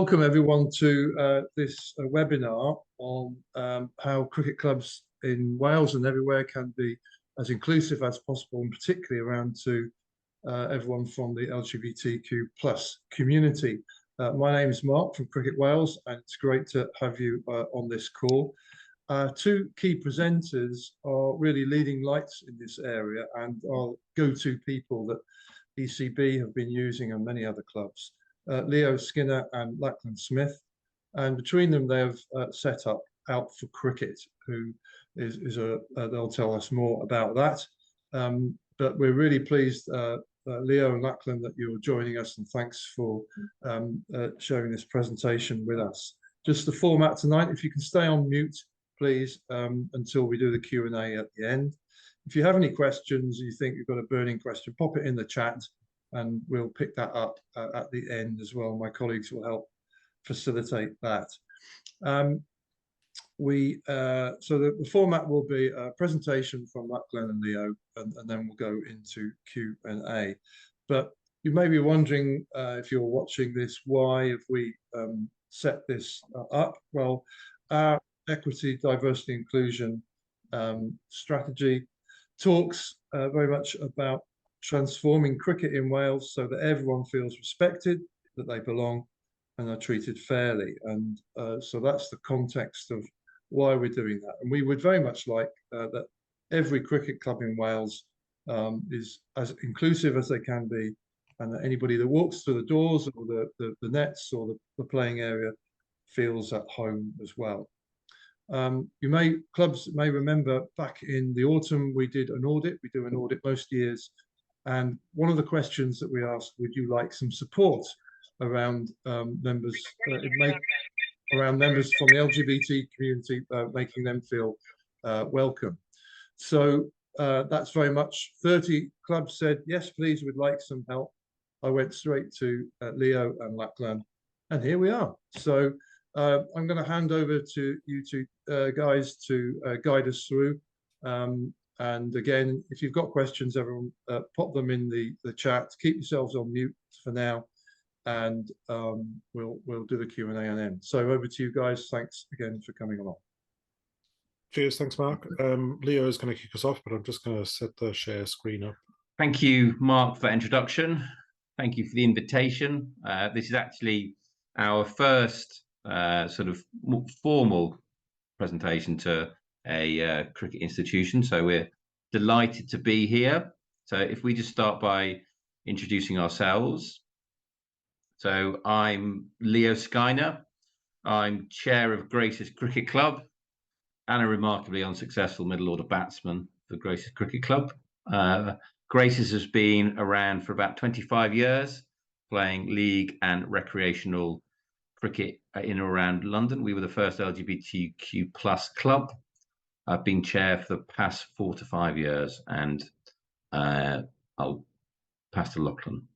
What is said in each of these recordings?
Welcome everyone to this webinar on how cricket clubs in Wales and everywhere can be as inclusive as possible, and particularly around to everyone from the LGBTQ plus community. My name is Mark from Cricket Wales, and it's great to have you on this call. Two key presenters are really leading lights in this area and are go-to people that ECB have been using and many other clubs. Leo Skinner and Lachlan Smith, and between them they have set up Out4cricket, who is they'll tell us more about that. But we're really pleased, Leo and Lachlan, that you're joining us, and thanks for sharing this presentation with us. Just the format tonight: if you can stay on mute, please, until we do the Q&A at the end. If you have any questions, you think you've got a burning question, pop it in the chat, and we'll pick that up at the end as well. My colleagues will help facilitate that. So the format will be a presentation from Lachlan and Leo, and then we'll go into Q&A. But you may be wondering, if you're watching this, why have we set this up? Well, our equity, diversity, inclusion strategy talks very much about transforming cricket in Wales so that everyone feels respected, that they belong, and are treated fairly. And so that's the context of why we're doing that. And we would very much like that every cricket club in Wales is as inclusive as they can be, and that anybody that walks through the doors or the nets or the playing area feels at home as well. Clubs may remember back in the autumn we did an audit. We do an audit most years. And one of the questions that we asked, would you like some support around members from the LGBT community, making them feel welcome? So that's very much 30 clubs said, yes, please, we'd like some help. I went straight to Leo and Lachlan, and here we are. So I'm going to hand over to you two guys to guide us through. And again, if you've got questions, everyone, pop them in the chat. Keep yourselves on mute for now, and we'll do the Q&A and end. So over to you guys. Thanks again for coming along. Cheers. Thanks, Mark. Leo is going to kick us off, but I'm just going to set the share screen up. Thank you, Mark, for that introduction. Thank you for the invitation. This is actually our first sort of more formal presentation to a cricket institution, so we're delighted to be here. So if we just start by introducing ourselves. So I'm Leo Skinner. I'm chair of Grace's Cricket Club and a remarkably unsuccessful middle order batsman for Grace's Cricket Club. Grace's has been around for about 25 years, playing league and recreational cricket in and around London. We were the first LGBTQ plus club. I've been chair for the past 4 to 5 years, and I'll pass to Lachlan.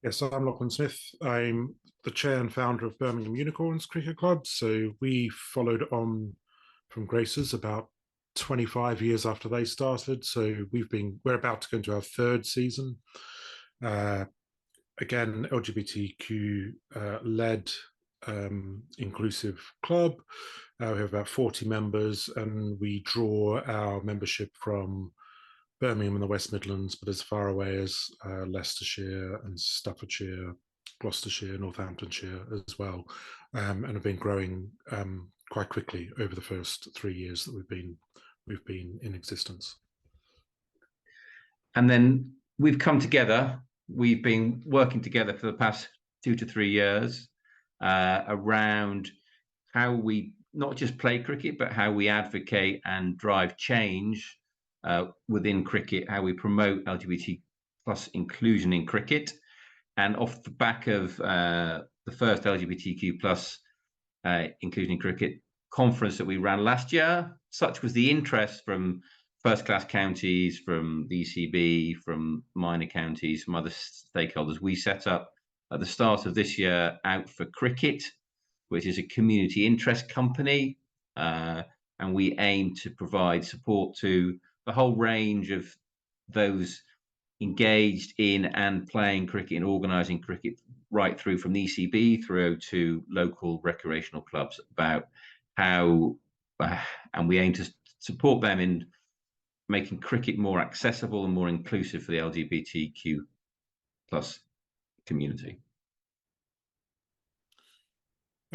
Yes, I'm Lachlan Smith. I'm the chair and founder of Birmingham Unicorns Cricket Club. So we followed on from Grace's about 25 years after they started. So we're about to go into our 3rd season. Again, LGBTQ led inclusive club. We have about 40 members, and we draw our membership from Birmingham and the West Midlands, but as far away as Leicestershire and Staffordshire, Gloucestershire, Northamptonshire as well, and have been growing quite quickly over the first 3 years that we've been in existence. And then we've come together. We've been working together for the past 2 to 3 years around how we not just play cricket, but how we advocate and drive change within cricket, how we promote LGBT plus inclusion in cricket. And off the back of the first LGBTQ plus inclusion in cricket conference that we ran last year, such was the interest from first-class counties, from the ECB, from minor counties, from other stakeholders. We set up at the start of this year Out4cricket, which is a community interest company, and we aim to provide support to the whole range of those engaged in and playing cricket and organising cricket right through from the ECB through to local recreational clubs about how, and we aim to support them in making cricket more accessible and more inclusive for the LGBTQ plus community.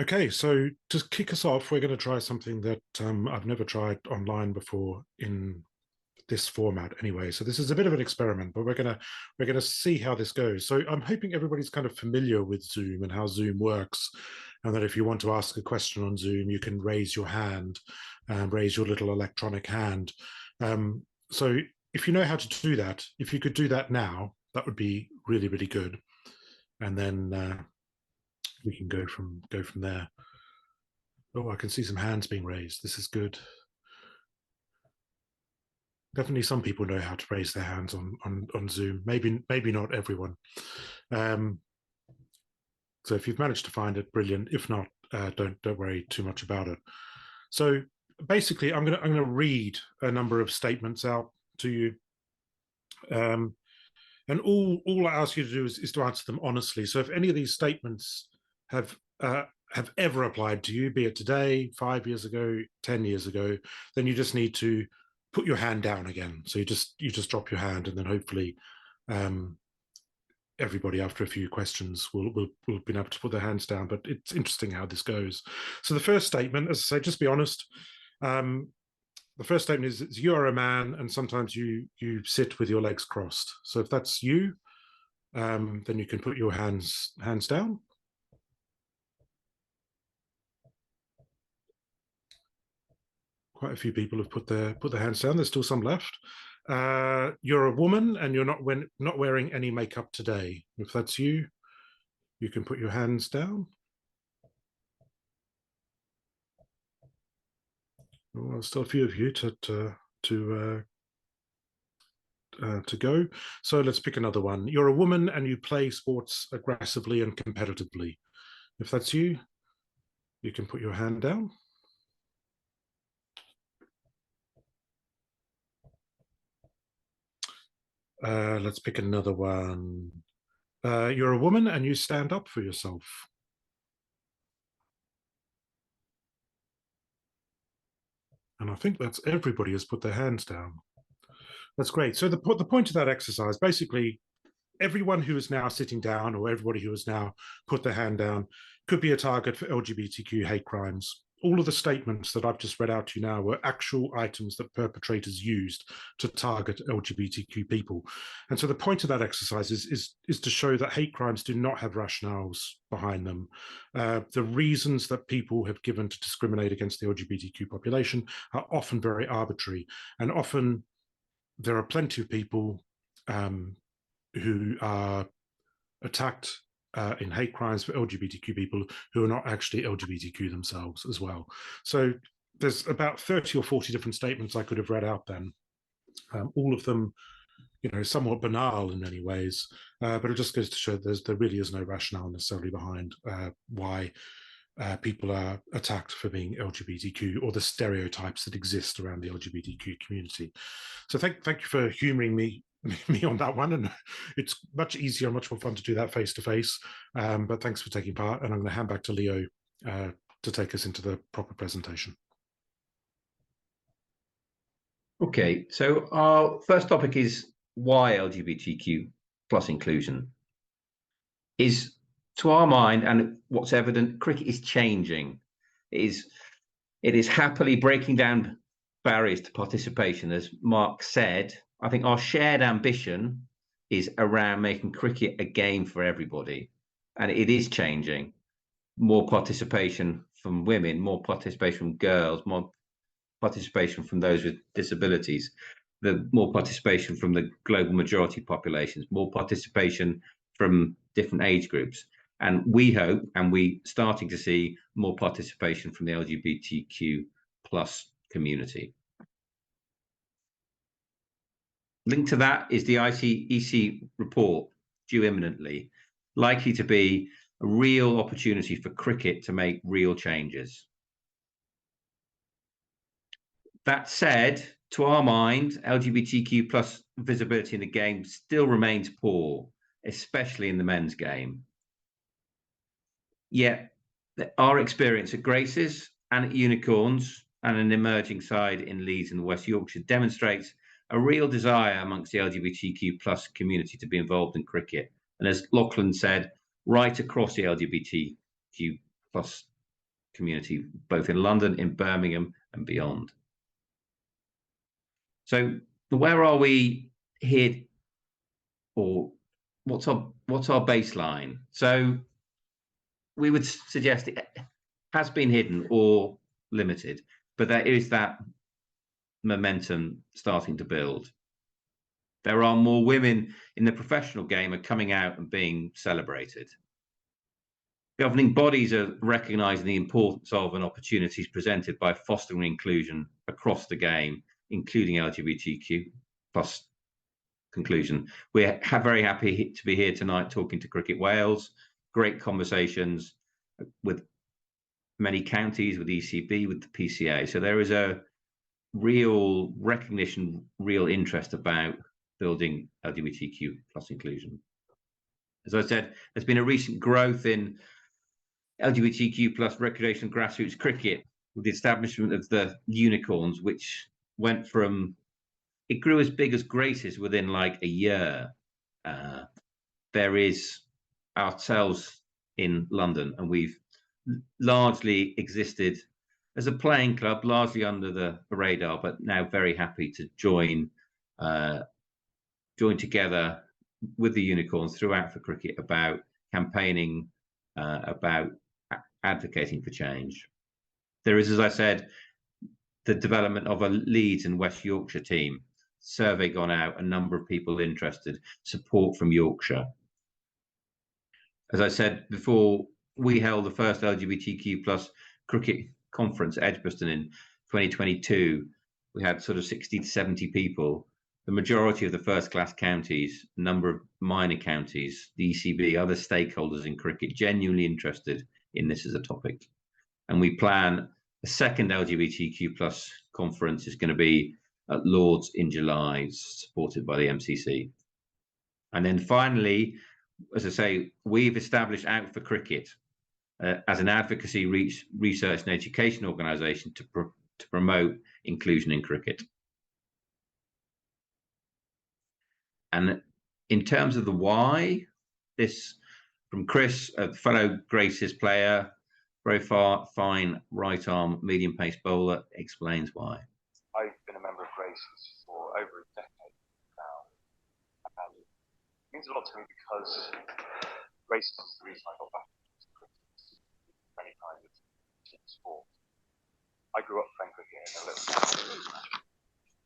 Okay, so to kick us off, we're going to try something that I've never tried online before in this format anyway. So this is a bit of an experiment, but we're gonna see how this goes. So I'm hoping everybody's kind of familiar with Zoom and how Zoom works, and that if you want to ask a question on Zoom, you can raise your hand and raise your little electronic hand. So if you know how to do that, if you could do that now, that would be really, really good. And then we can go from there. Oh, I can see some hands being raised. This is good. Definitely some people know how to raise their hands on Zoom. Maybe not everyone. So if you've managed to find it, brilliant. If not, don't worry too much about it. So basically, I'm gonna read a number of statements out to you, and all I ask you to do is to answer them honestly. So if any of these statements have ever applied to you, be it today, 5 years ago, 10 years ago, then you just need to put your hand down again. So you just drop your hand, and then hopefully everybody after a few questions will be able to put their hands down. But it's interesting how this goes. So the first statement, as I say, just be honest. The first statement is you are a man, and sometimes you sit with your legs crossed. So if that's you, then you can put your hands down. Quite a few people have put their hands down. There's still some left. You're a woman and you're not wearing any makeup today. If that's you, you can put your hands down. Well, there's still a few of you to go. So let's pick another one. You're a woman and you play sports aggressively and competitively. If that's you, you can put your hand down. Let's pick another one. You're a woman and you stand up for yourself. And I think that's everybody has put their hands down. That's great. So the point of that exercise, basically, everyone who is now sitting down or everybody who has now put their hand down could be a target for LGBTQ hate crimes. All of the statements that I've just read out to you now were actual items that perpetrators used to target LGBTQ people. And so the point of that exercise is to show that hate crimes do not have rationales behind them. The reasons that people have given to discriminate against the LGBTQ population are often very arbitrary, and often there are plenty of people who are attacked in hate crimes for LGBTQ people who are not actually LGBTQ themselves as well. So there's about 30 or 40 different statements I could have read out then. All of them, somewhat banal in many ways, but it just goes to show there really is no rationale necessarily behind why people are attacked for being LGBTQ or the stereotypes that exist around the LGBTQ community. So thank you for humoring me on that one, and it's much easier, much more fun to do that face to face. But thanks for taking part, and I'm going to hand back to Leo to take us into the proper presentation. Okay, so our first topic is why LGBTQ plus inclusion. Is, to our mind, and what's evident, cricket is changing. It is happily breaking down barriers to participation. As Mark said, I think our shared ambition is around making cricket a game for everybody, and it is changing. More participation from women, more participation from girls, more participation from those with disabilities, more participation from the global majority populations, more participation from different age groups. And we hope, and we're starting to see, more participation from the LGBTQ plus community. Linked to that is the ICEC report due imminently, likely to be a real opportunity for cricket to make real changes. That said, To our mind, LGBTQ plus visibility in the game still remains poor, especially in the men's game. Yet our experience at Graces and at Unicorns and an emerging side in Leeds and West Yorkshire demonstrates a real desire amongst the LGBTQ plus community to be involved in cricket. And as Lachlan said, right across the LGBTQ plus community, both in London, in Birmingham and beyond. So where are we here, or what's our baseline? So we would suggest it has been hidden or limited, but there is that momentum starting to build. There are more women in the professional game are coming out and being celebrated. Governing bodies are recognising the importance of and opportunities presented by fostering inclusion across the game, including LGBTQ plus conclusion. We're very happy to be here tonight talking to Cricket Wales. Great conversations with many counties, with ECB, with the PCA. So there is a real recognition, real interest about building LGBTQ plus inclusion. As I said, there's been a recent growth in LGBTQ plus recreational grassroots cricket with the establishment of the Unicorns, which went from, it grew as big as Graces within like a year. There is ourselves in London, and we've largely existed as a playing club, largely under the radar, but now very happy to join together with the Unicorns throughout for cricket about campaigning, about advocating for change. There is, as I said, the development of a Leeds and West Yorkshire team. Survey gone out, a number of people interested, support from Yorkshire. As I said before, we held the first LGBTQ plus cricket conference at Edgbaston in 2022. We had sort of 60 to 70 people, the majority of the first class counties, a number of minor counties, the ECB, other stakeholders in cricket genuinely interested in this as a topic. And we plan a second LGBTQ plus conference is going to be at Lord's in July, supported by the MCC. And then finally, as I say, we've established Out for Cricket as an advocacy, research and education organisation to promote inclusion in cricket. And in terms of the why, this from Chris, a fellow Graces player, very fine right arm, medium pace bowler, explains why. I've been a member of Graces for over a decade now, and it means a lot to me because Graces is the reason I got back into cricket, any kind of team sport. I grew up playing cricket in a little town in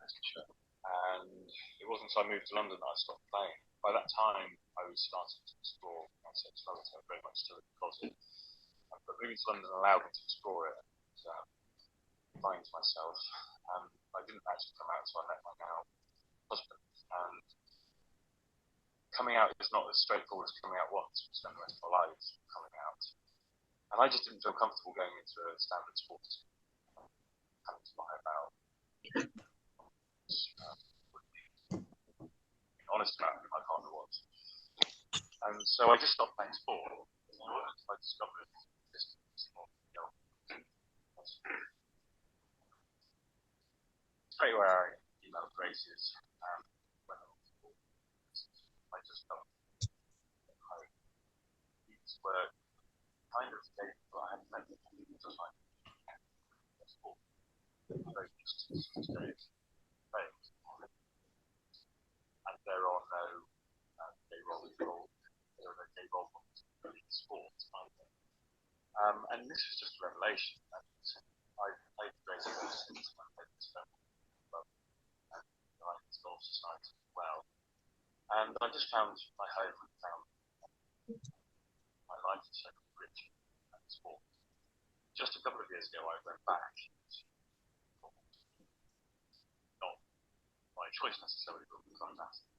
Leicestershire, and it wasn't until I moved to London that I stopped playing. By that time, I was starting to explore my sexuality. I very much still in the closet, but moving to London allowed me to explore it and find myself. I didn't actually come out until I met my now husband. And coming out is not as straightforward as coming out once. We spend the rest of our lives coming out. And I just didn't feel comfortable going into a standard sports team, having to lie about being honest about who my partner was. And so I just stopped playing sport. I discovered this straight away I emailed Graces and went on to sport. I just felt home. These were kind of days that I hadn't met people just like sport. Very used to days playing. And there are no gay roles involved. There are no gay role models in sport either. And this was just a revelation. And I've played Graces since I played this film. Golf society as well, and I just found my home and found my life so rich and sport. Just a couple of years ago, I went back to not by choice necessarily, but because I was asked to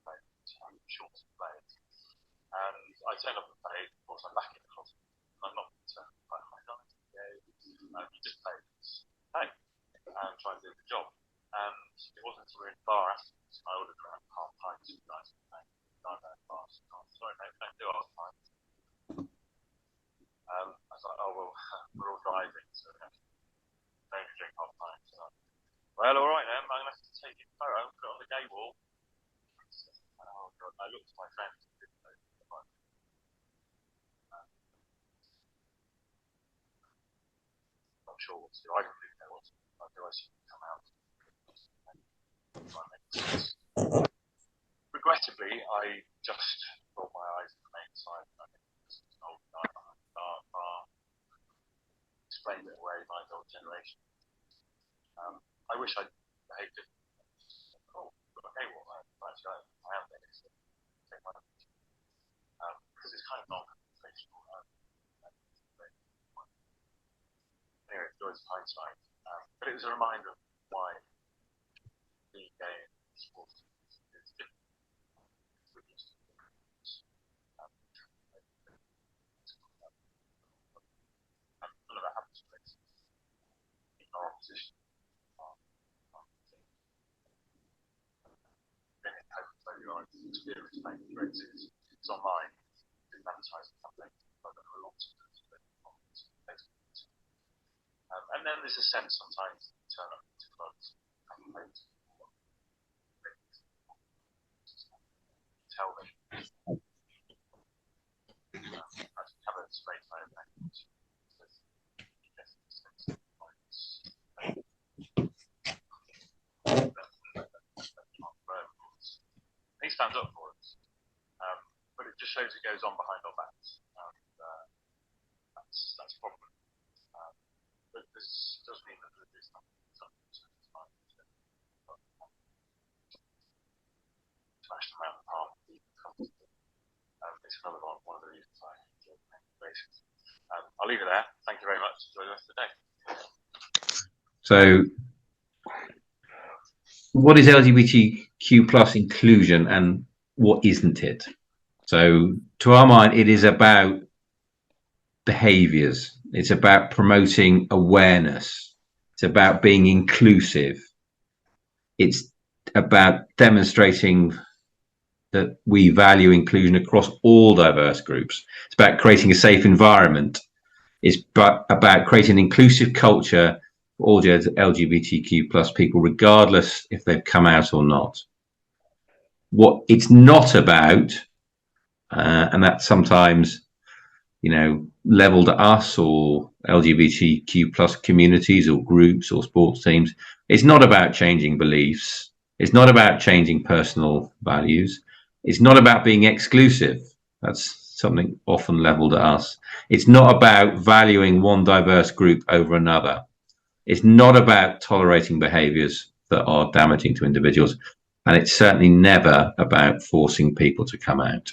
play, I'm short to play, and I turned up and played. Of course, I'm back in the closet. I'm not concerned about my life. You just play, and try and do the job. it wasn't until we were in bar afterwards, I ordered around half pints of guys playing bars. Oh, sorry, mate, don't do half pints. I was like, oh, well, we're all driving, so we have to only drink half pints. So, well, all right then, I'm going to have to take your photo and put it on the gay wall. Oh, God, I looked at my friends and didn't know. Not sure what to do. I didn't know what to do. I realised you could come out. Regrettably, I just brought my eyes to the main side. I think this is an old guy behind the bar, explained it away by the old generation. I wish I'd behaved differently. Oh, okay, well, actually, I am there. So take my because it's kind of non-confrontational. Anyway, it was hindsight. But it was a reminder of why being gay in sports is different. None of that happens to us. In our opposition. Experience making races. It's online. It's advertising campaigns. I've got a lot of and then there's a sense sometimes you turn up to clubs and tell them have a straight line of language. He stands up for us, but it just shows it goes on behind our backs, and that's a problem. But this does mean that there's something smash them out of the park. It's another one of the reasons I enjoy playing races. I'll leave it there. Thank you very much. Enjoy the rest of the day. So, what is LGBTQ plus inclusion and what isn't it? So, to our mind, it is about behaviours. It's about promoting awareness. It's about being inclusive. It's about demonstrating that we value inclusion across all diverse groups. It's about creating a safe environment. It's about creating an inclusive culture for all LGBTQ plus people, regardless if they've come out or not. What it's not about, and that's sometimes, leveled at us or LGBTQ plus communities or groups or sports teams, it's not about changing beliefs. It's not about changing personal values. It's not about being exclusive. That's something often leveled at us. It's not about valuing one diverse group over another. It's not about tolerating behaviours that are damaging to individuals. And it's certainly never about forcing people to come out.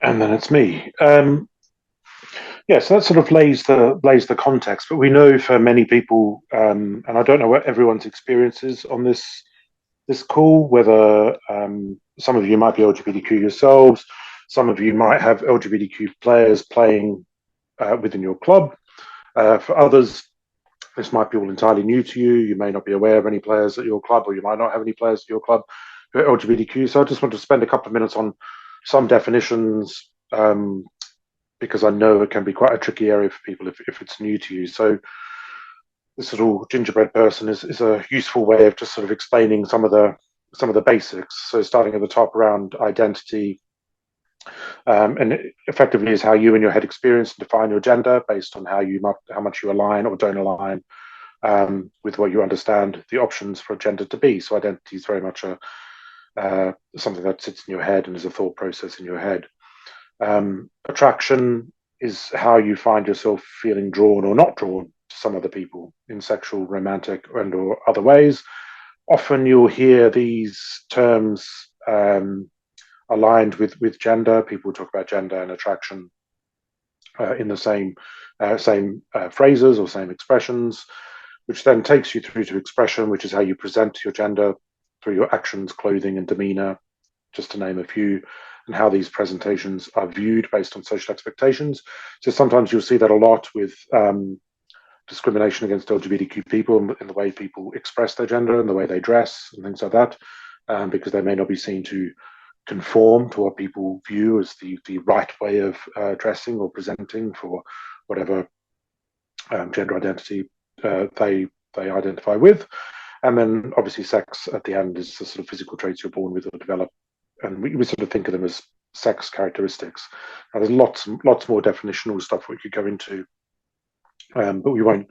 And then it's me. So that sort of lays the context. But we know for many people, and I don't know what everyone's experience is on this call, whether some of you might be LGBTQ yourselves, some of you might have LGBTQ players playing within your club. For others, this might be all entirely new to you. You may not be aware of any players at your club, or you might not have any players at your club who are LGBTQ. So I just want to spend a couple of minutes on some definitions, because I know it can be quite a tricky area for people if it's new to you. So this little gingerbread person is a useful way of just sort of explaining some of the basics. So starting at the top around identity, and it effectively is how you in your head experience and define your gender based on how much you align or don't align with what you understand the options for a gender to be. So identity is very much something that sits in your head and is a thought process in your head. Attraction is how you find yourself feeling drawn or not drawn to some other people in sexual, romantic, and or other ways. Often you'll hear these terms aligned with gender. People talk about gender and attraction in the same phrases or same expressions, which then takes you through to expression, which is how you present your gender through your actions, clothing, and demeanor, just to name a few, and how these presentations are viewed based on social expectations. So sometimes you'll see that a lot with discrimination against LGBTQ people in the way people express their gender and the way they dress and things like that, because they may not be seen to conform to what people view as the right way of dressing or presenting for whatever gender identity they identify with. And then obviously sex at the end is the sort of physical traits you're born with or develop. And we sort of think of them as sex characteristics. Now, there's lots more definitional stuff we could go into, but we'll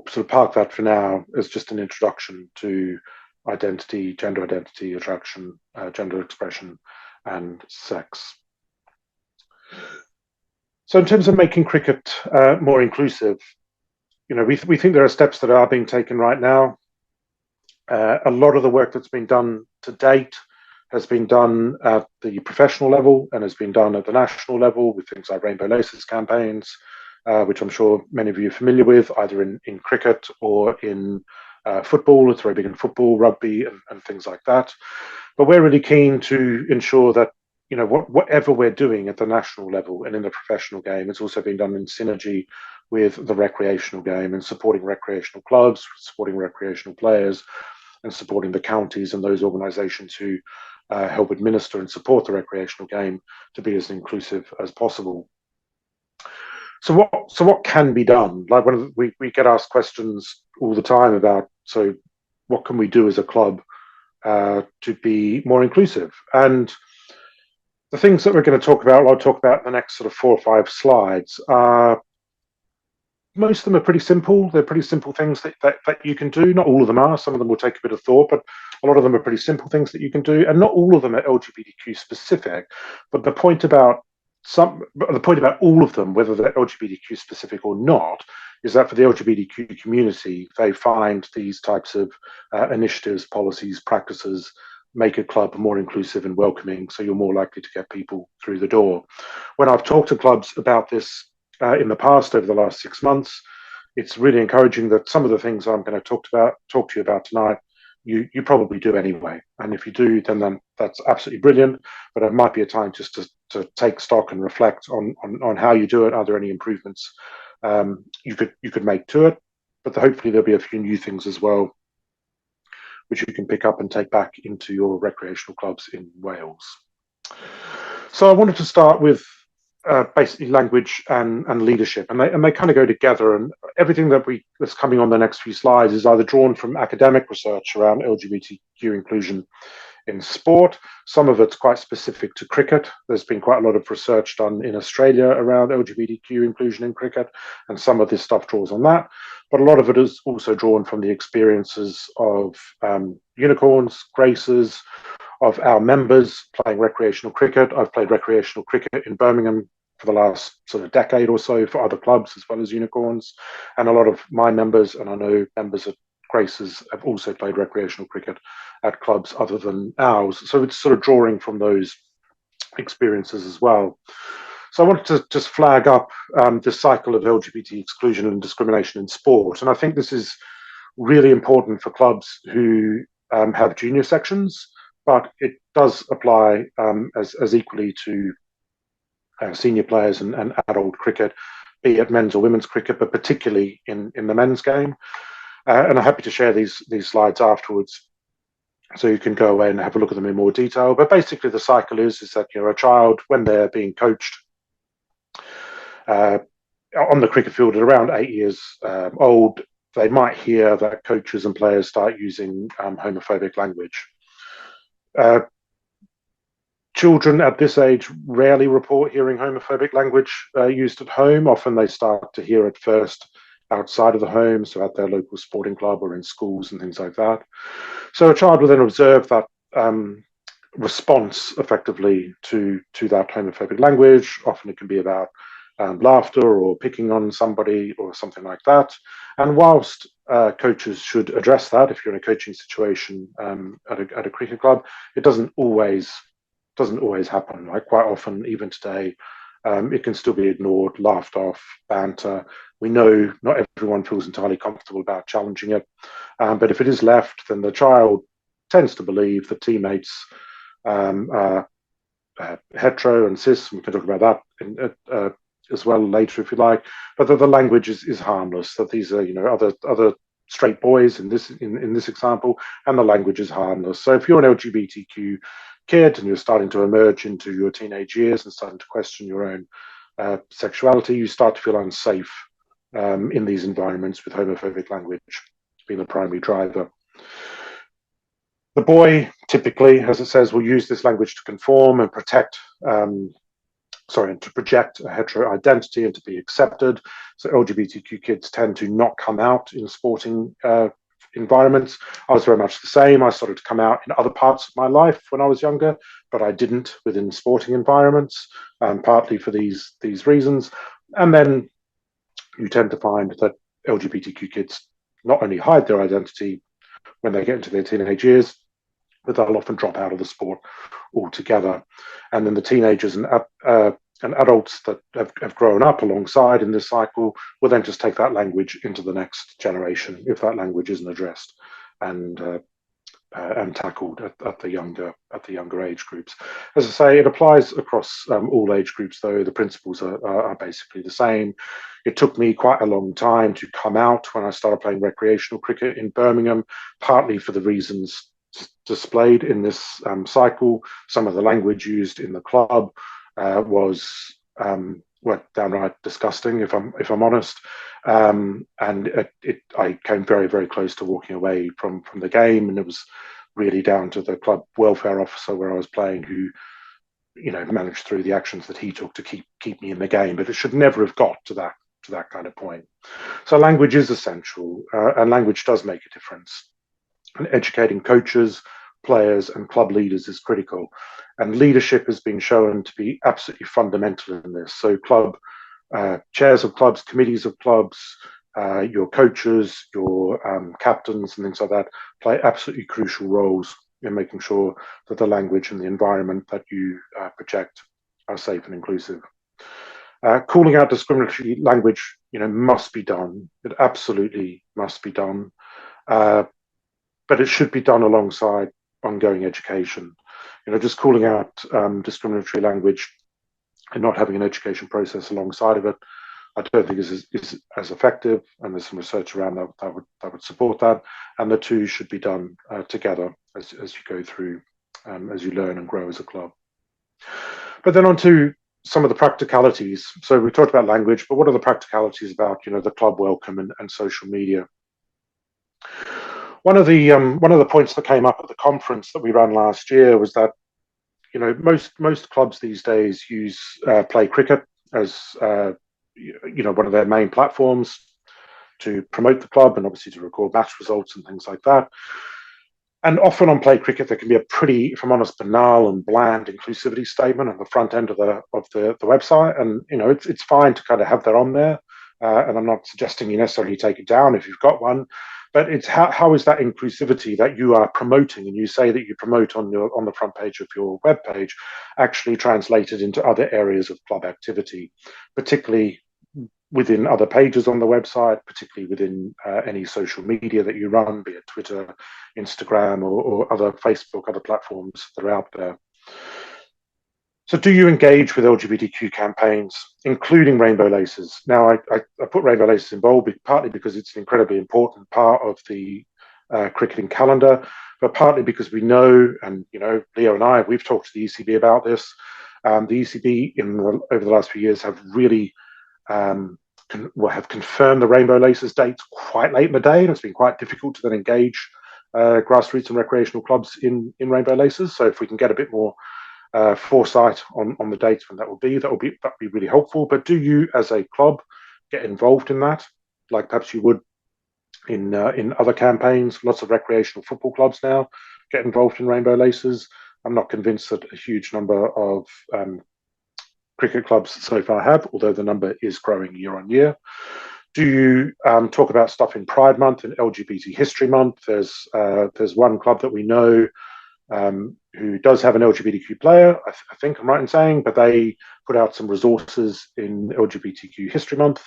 sort of park that for now as just an introduction to identity, gender identity, attraction, gender expression, and sex. So in terms of making cricket more inclusive, we think there are steps that are being taken right now. A lot of the work that's been done to date has been done at the professional level and has been done at the national level with things like Rainbow Laces campaigns, which I'm sure many of you are familiar with, either in cricket or in football. It's very big in football, rugby, and things like that. But we're really keen to ensure that whatever we're doing at the national level and in the professional game, it's also being done in synergy with the recreational game and supporting recreational clubs, supporting recreational players, and supporting the counties and those organisations who help administer and support the recreational game to be as inclusive as possible. So what can be done? Like we get asked questions all the time about, so what can we do as a club to be more inclusive? And the things that we're going to talk about, I'll talk about in the next sort of 4 or 5 slides, most of them are pretty simple. They're pretty simple things that you can do. Not all of them are. Some of them will take a bit of thought, but a lot of them are pretty simple things that you can do. And not all of them are LGBTQ specific. But the point about all of them, whether they're LGBTQ specific or not, is that for the LGBTQ community, they find these types of initiatives, policies, practices make a club more inclusive and welcoming, so you're more likely to get people through the door. When I've talked to clubs about this in the past, over the last 6 months, it's really encouraging that some of the things I'm going to talk to you about tonight, you probably do anyway. And if you do, then that's absolutely brilliant. But it might be a time just to take stock and reflect on how you do it. Are there any improvements you could make to it? But hopefully there'll be a few new things as well, which you can pick up and take back into your recreational clubs in Wales. So I wanted to start with basically language and leadership, and they kind of go together. And everything that's coming on the next few slides is either drawn from academic research around LGBTQ inclusion in sport. Some of it's quite specific to cricket. There's been quite a lot of research done in Australia around LGBTQ inclusion in cricket, and some of this stuff draws on that. But a lot of it is also drawn from the experiences of unicorns, graces, of our members playing recreational cricket. I've played recreational cricket in Birmingham for the last sort of decade or so for other clubs as well as unicorns. And a lot of my members, and I know members at Graces, have also played recreational cricket at clubs other than ours. So it's sort of drawing from those experiences as well. So I wanted to just flag up this cycle of LGBT exclusion and discrimination in sport. And I think this is really important for clubs who have junior sections, but it does apply as equally to senior players and adult cricket, be it men's or women's cricket, but particularly in the men's game. And I'm happy to share these slides afterwards, so you can go away and have a look at them in more detail. But basically the cycle is that a child, when they're being coached on the cricket field at around 8 years old, they might hear that coaches and players start using homophobic language. Children at this age rarely report hearing homophobic language used at home. Often they start to hear it first outside of the home, so at their local sporting club or in schools and things like that. So a child will then observe that response effectively to that homophobic language. Often it can be about laughter or picking on somebody or something like that. And whilst coaches should address that, if you're in a coaching situation at a cricket club, it doesn't always happen. Like quite often, even today, it can still be ignored, laughed off, banter. We know not everyone feels entirely comfortable about challenging it, but if it is left, then the child tends to believe that teammates are hetero and cis. We can talk about that as well later if you like, but that the language is harmless, that these are, you know, other straight boys in this example, and the language is harmless. So if you're an LGBTQ kid and you're starting to emerge into your teenage years and starting to question your own sexuality, you start to feel unsafe in these environments with homophobic language being the primary driver. The boy typically, as it says, will use this language to conform and protect, and to project a hetero identity and to be accepted. So LGBTQ kids tend to not come out in sporting environments. I was very much the same. I started to come out in other parts of my life when I was younger, but I didn't within sporting environments, partly for these reasons. And then you tend to find that LGBTQ kids not only hide their identity when they get into their teenage years, but they'll often drop out of the sport altogether. And then the teenagers and adults that have grown up alongside in this cycle will then just take that language into the next generation if that language isn't addressed and tackled at the younger age groups. As I say, it applies across all age groups, though the principles are basically the same. It took me quite a long time to come out when I started playing recreational cricket in Birmingham, partly for the reasons displayed in this cycle. Some of the language used in the club was downright disgusting, if I'm honest. And I came very, very close to walking away from the game, and it was really down to the club welfare officer where I was playing, who, you know, managed through the actions that he took to keep me in the game. But it should never have got to that kind of point. So language is essential, and language does make a difference. And educating coaches, players, and club leaders is critical. And leadership has been shown to be absolutely fundamental in this. So club chairs of clubs, committees of clubs, your coaches, your captains, and things like that play absolutely crucial roles in making sure that the language and the environment that you project are safe and inclusive. Calling out discriminatory language, you know, must be done. It absolutely must be done. But it should be done alongside ongoing education. You know, just calling out discriminatory language and not having an education process alongside of it, I don't think is as effective. And there's some research around that would support that. And the two should be done together as you go through, as you learn and grow as a club. But then on to some of the practicalities. So we talked about language, but what are the practicalities about, you know, the club welcome and social media? One of the points that came up at the conference that we ran last year was that, you know, most clubs these days use Play Cricket as you know, one of their main platforms to promote the club and obviously to record match results and things like that. And often on Play Cricket, there can be a pretty, if I'm honest, banal and bland inclusivity statement on the front end of the website. And, you know, it's fine to kind of have that on there. And I'm not suggesting you necessarily take it down if you've got one, but it's how is that inclusivity that you are promoting, and you say that you promote on the front page of your web page, actually translated into other areas of club activity, particularly within other pages on the website, particularly within any social media that you run, be it Twitter, Instagram, or other Facebook, other platforms that are out there. So do you engage with LGBTQ campaigns, including Rainbow Laces? Now, I put Rainbow Laces in bold partly because it's an incredibly important part of the cricketing calendar, but partly because we know, and, you know, Leo and I, we've talked to the ECB about this. The ECB over the last few years have really have confirmed the Rainbow Laces dates quite late in the day, and it's been quite difficult to then engage grassroots and recreational clubs in Rainbow Laces. So if we can get a bit more foresight on the dates when that will be really helpful. But do you, as a club, get involved in that, like perhaps you would in other campaigns? Lots of recreational football clubs now get involved in Rainbow Laces. I'm not convinced that a huge number of cricket clubs so far have, although the number is growing year on year. Do you talk about stuff in Pride Month and LGBT History Month? There's one club that we know who does have an LGBTQ player, I think I'm right in saying, but they put out some resources in LGBTQ History Month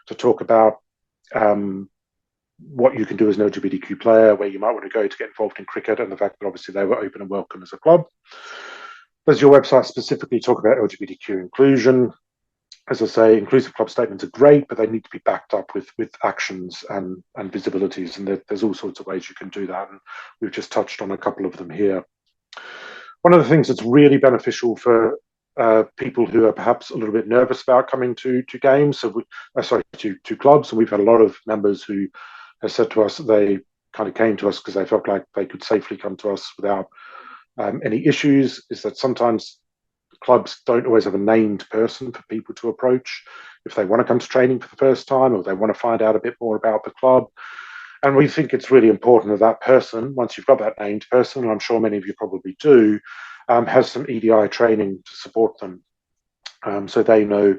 to talk about what you can do as an LGBTQ player, where you might want to go to get involved in cricket, and the fact that obviously they were open and welcome as a club. Does your website specifically talk about LGBTQ inclusion? as I say, inclusive club statements are great, but they need to be backed up with actions and visibilities, and there's all sorts of ways you can do that, and we've just touched on a couple of them here. One of the things that's really beneficial for people who are perhaps a little bit nervous about coming to games, to clubs, and we've had a lot of members who have said to us that they kind of came to us because they felt like they could safely come to us without any issues, is that sometimes clubs don't always have a named person for people to approach if they want to come to training for the first time or they want to find out a bit more about the club. And we think it's really important that person, once you've got that named person, and I'm sure many of you probably do, has some EDI training to support them, so they know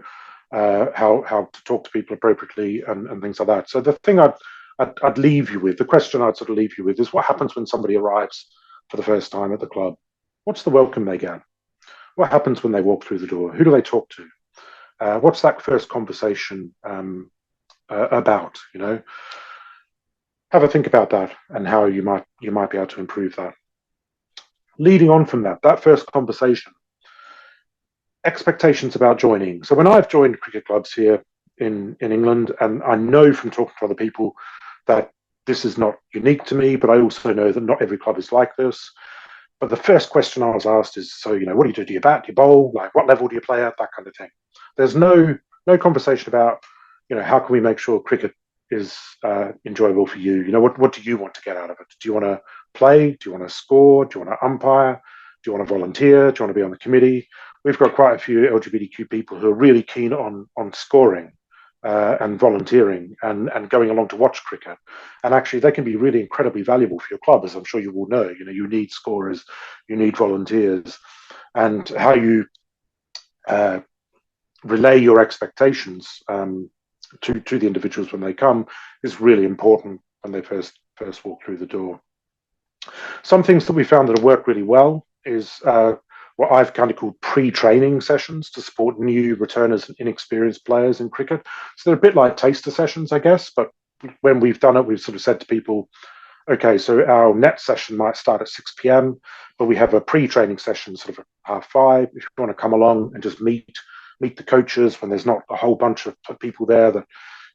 how to talk to people appropriately and things like that. So the thing I'd leave you with, the question I'd sort of leave you with, is what happens when somebody arrives for the first time at the club? What's the welcome they get? What happens when they walk through the door? Who do they talk to? What's that first conversation about? You know, have a think about that and how you might be able to improve that. Leading on from that first conversation, expectations about joining. So when I've joined cricket clubs here in England, and I know from talking to other people that this is not unique to me, but I also know that not every club is like this. But the first question I was asked is, so, you know, what do you do? Do you bat? Do you bowl? Like, what level do you play at? That kind of thing. There's no conversation about, you know, how can we make sure cricket is enjoyable for you? You know, what do you want to get out of it? Do you want to play? Do you want to score? Do you want to umpire? Do you want to volunteer? Do you want to be on the committee? We've got quite a few LGBTQ people who are really keen on scoring and volunteering and going along to watch cricket. And actually, they can be really incredibly valuable for your club, as I'm sure you will know. You know, you need scorers, you need volunteers, and how you relay your expectations to the individuals when they come is really important when they first walk through the door. Some things that we found that have worked really well is what I've kind of called pre-training sessions to support new returners and inexperienced players in cricket. So they're a bit like taster sessions, I guess, but when we've done it, we've sort of said to people, okay, so our net session might start at 6 p.m, but we have a pre-training session sort of at 5:30. If you want to come along and just meet the coaches when there's not a whole bunch of people there that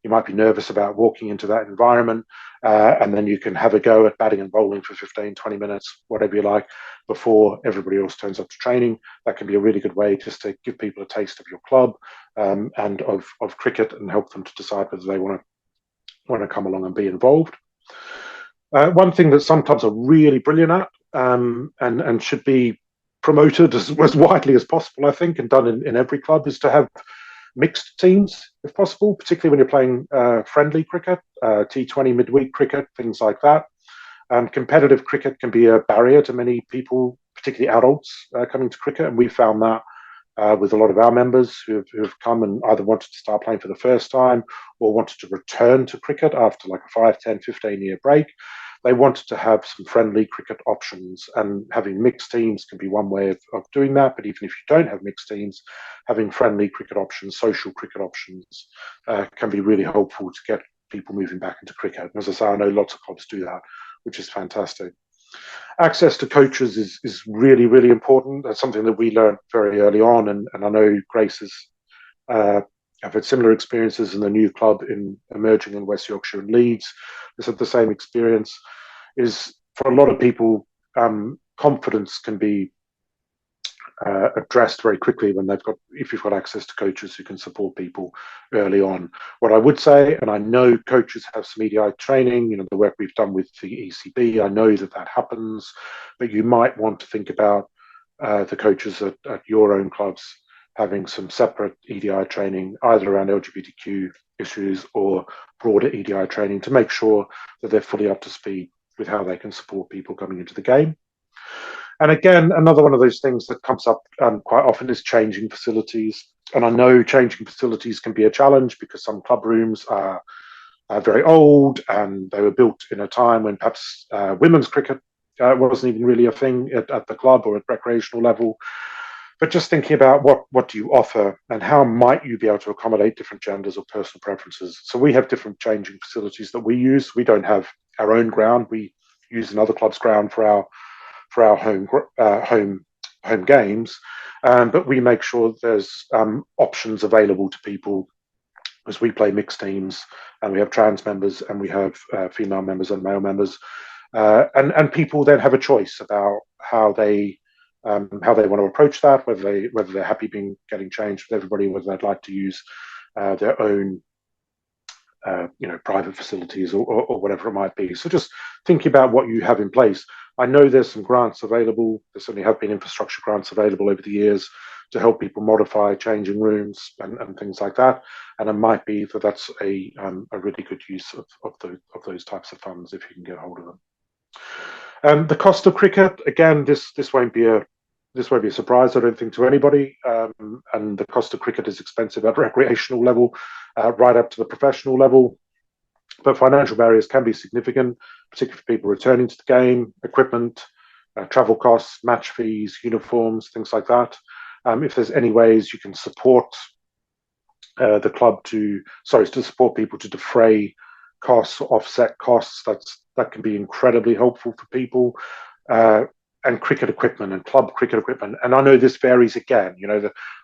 you might be nervous about walking into that environment, and then you can have a go at batting and bowling for 15, 20 minutes, whatever you like, before everybody else turns up to training. That can be a really good way just to give people a taste of your club and of cricket, and help them to decide whether they want to come along and be involved. One thing that some clubs are really brilliant at and should be promoted as widely as possible, I think, and done in every club, is to have mixed teams, if possible, particularly when you're playing friendly cricket, T20 midweek cricket, things like that. Competitive cricket can be a barrier to many people, particularly adults, coming to cricket, and we found that with a lot of our members who have come and either wanted to start playing for the first time or wanted to return to cricket after like a 5, 10, 15-year break. They wanted to have some friendly cricket options, and having mixed teams can be one way of doing that. But even if you don't have mixed teams, having friendly cricket options, social cricket options can be really helpful to get people moving back into cricket. And as I say, I know lots of clubs do that, which is fantastic. Access to coaches is really, really important. That's something that we learned very early on, and I know Grace has I've had similar experiences in the new club in emerging in West Yorkshire and Leeds. It's had the same experience. Is for a lot of people, confidence can be addressed very quickly if you've got access to coaches who can support people early on. What I would say, and I know coaches have some EDI training, you know, the work we've done with the ECB, I know that happens, but you might want to think about the coaches at your own clubs having some separate EDI training, either around LGBTQ issues or broader EDI training, to make sure that they're fully up to speed with how they can support people coming into the game. And again, another one of those things that comes up quite often is changing facilities. And I know changing facilities can be a challenge because some club rooms are very old and they were built in a time when perhaps women's cricket wasn't even really a thing at the club or at recreational level. But just thinking about what do you offer and how might you be able to accommodate different genders or personal preferences. So we have different changing facilities that we use. We don't have our own ground. We use another club's ground for our home home games, but we make sure there's options available to people, as we play mixed teams, and we have trans members, and we have female members and male members, and people then have a choice about how they want to approach that, whether they're happy getting changed with everybody, whether they'd like to use their own private facilities or whatever it might be. So just thinking about what you have in place. I know there's some grants available. There certainly have been infrastructure grants available over the years to help people modify changing rooms and things like that. And it might be that that's a really good use of those types of funds if you can get hold of them. The cost of cricket, again, this won't be a surprise, I don't think, to anybody. And the cost of cricket is expensive at recreational level, right up to the professional level. But financial barriers can be significant, particularly for people returning to the game, equipment, travel costs, match fees, uniforms, things like that. If there's any ways you can support the club to support people to defray costs, offset costs, that can be incredibly helpful for people. And cricket equipment and club cricket equipment. And I know this varies again.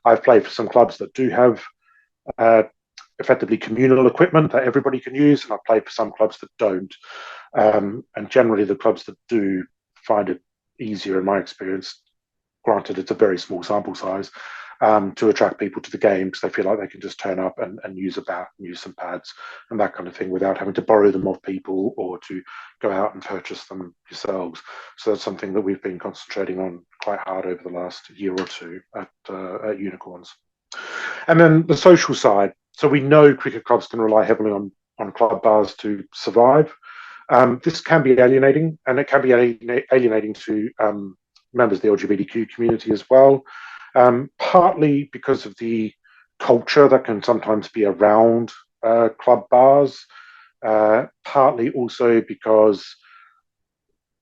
I've played for some clubs that do have effectively communal equipment that everybody can use, and I've played for some clubs that don't. And generally, the clubs that do find it easier, in my experience, granted it's a very small sample size, to attract people to the game because they feel like they can just turn up and use a bat and use some pads and that kind of thing without having to borrow them off people or to go out and purchase them yourselves. So that's something that we've been concentrating on quite hard over the last year or two at Unicorns. And then the social side. So we know cricket clubs can rely heavily on club bars to survive. This can be alienating, and it can be alienating to members of the LGBTQ community as well. Partly because of the culture that can sometimes be around club bars, partly also because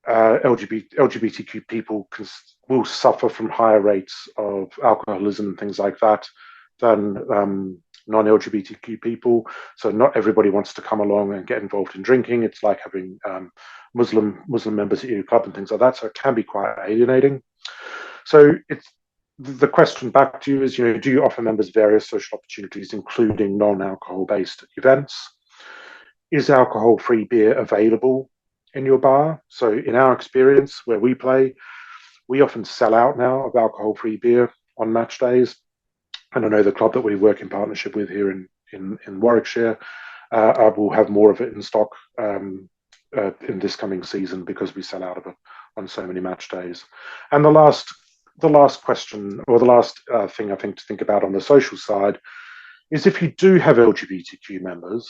LGBTQ people will suffer from higher rates of alcoholism and things like that than non-LGBTQ people. So not everybody wants to come along and get involved in drinking. It's like having Muslim members at your club and things like that. So it can be quite alienating. So the question back to you is, do you offer members various social opportunities, including non-alcohol based events? Is alcohol-free beer available in your bar? So in our experience, where we play, we often sell out now of alcohol-free beer on match days. And I know the club that we work in partnership with here in Warwickshire will have more of it in stock in this coming season because we sell out of it on so many match days. And the last question, or the last thing I think to think about on the social side, is if you do have LGBTQ members,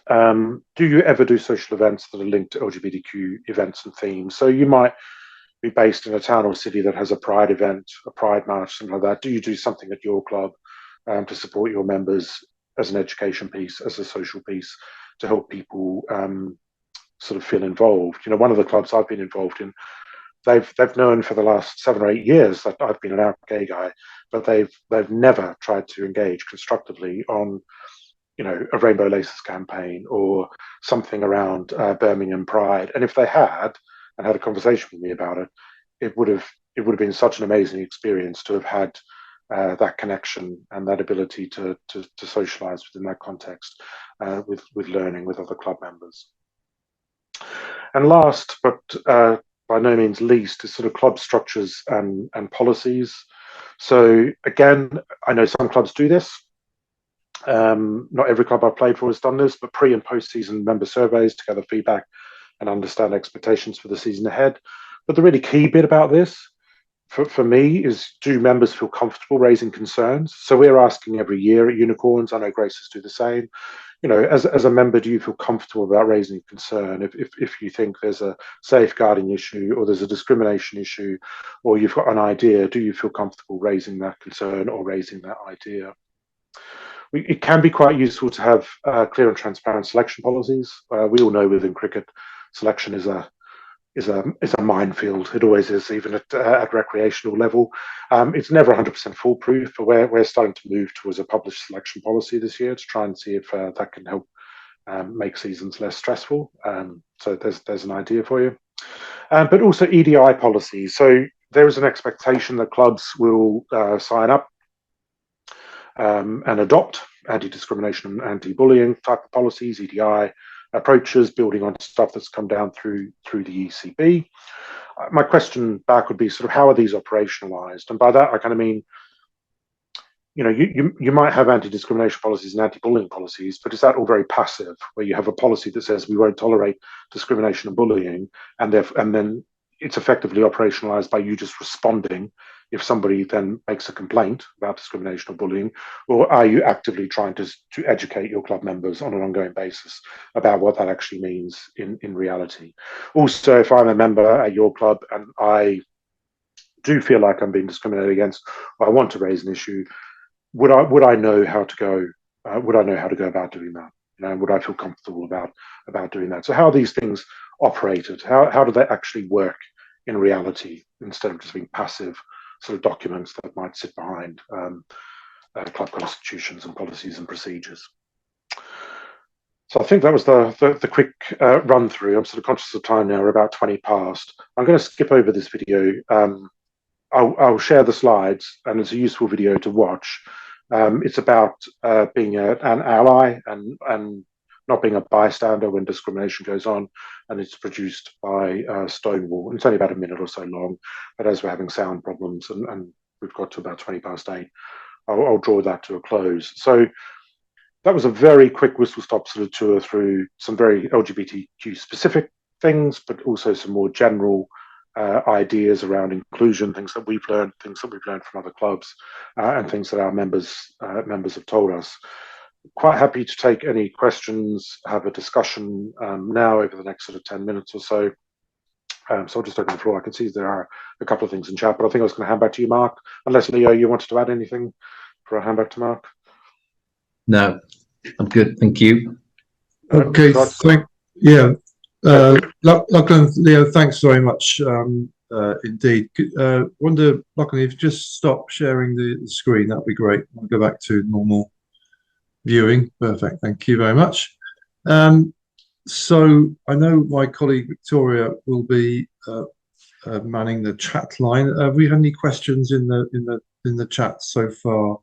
do you ever do social events that are linked to LGBTQ events and themes? So you might be based in a town or city that has a pride event, a pride march, something like that. Do you do something at your club to support your members as an education piece, as a social piece, to help people sort of feel involved? One of the clubs I've been involved in, they've known for the last 7 or 8 years that I've been an out gay guy, but they've never tried to engage constructively on a Rainbow Laces campaign or something around Birmingham Pride. And if they had and had a conversation with me about it, it would have been such an amazing experience to have had that connection and that ability to socialize within that context with learning with other club members. And last, but by no means least, is sort of club structures and policies. So again, I know some clubs do this. Not every club I've played for has done this, but pre and post season member surveys to gather feedback and understand expectations for the season ahead. But the really key bit about this for me is, do members feel comfortable raising concerns? So we're asking every year at Unicorns, I know Graces do the same, as a member, do you feel comfortable about raising a concern? If you think there's a safeguarding issue or there's a discrimination issue, or you've got an idea, do you feel comfortable raising that concern or raising that idea? It can be quite useful to have clear and transparent selection policies. We all know within cricket, selection is a minefield. It always is, even at recreational level. It's never 100% foolproof, but we're starting to move towards a published selection policy this year to try and see if that can help make seasons less stressful. So there's an idea for you. But also EDI policies. So there is an expectation that clubs will sign up and adopt anti-discrimination and anti-bullying type of policies, EDI approaches, building on stuff that's come down through the ECB. My question back would be sort of how are these operationalized? And by that, I kind of mean, you know, you might have anti-discrimination policies and anti-bullying policies, but is that all very passive, where you have a policy that says we won't tolerate discrimination and bullying, and then it's effectively operationalized by you just responding if somebody then makes a complaint about discrimination or bullying? Or are you actively trying to educate your club members on an ongoing basis about what that actually means in reality? Also, if I'm a member at your club and I do feel like I'm being discriminated against, or I want to raise an issue, would I know how to go? Would I know how to go about doing that? You know, would I feel comfortable about doing that? So how are these things operated? How do they actually work in reality, instead of just being passive sort of documents that might sit behind club constitutions and policies and procedures? So I think that was the quick run through. I'm sort of conscious of time now. We're about 20 past. I'm going to skip over this video. I'll share the slides, and it's a useful video to watch. It's about being an ally and not being a bystander when discrimination goes on, and it's produced by Stonewall. And it's only about a minute or so long, but as we're having sound problems and we've got to about 20 past 8, I'll draw that to a close. So that was a very quick whistle-stop sort of tour through some very LGBTQ specific things, but also some more general ideas around inclusion, things that we've learned from other clubs, and things that our members have told us. Quite happy to take any questions, have a discussion now over the next sort of 10 minutes or so. So I'll just open the floor. I can see there are a couple of things in chat, but I think I was going to hand back to you, Mark, unless Leo, you wanted to add anything for a hand back to Mark. No, I'm good, thank you. Okay, Lachlan, Leo, thanks very much indeed. Wonder, Lachlan, if you just stop sharing the screen, that'd be great. I'll go back to normal viewing. Perfect, thank you very much. So I know my colleague Victoria will be manning the chat line. Have we had any questions in the chat so far,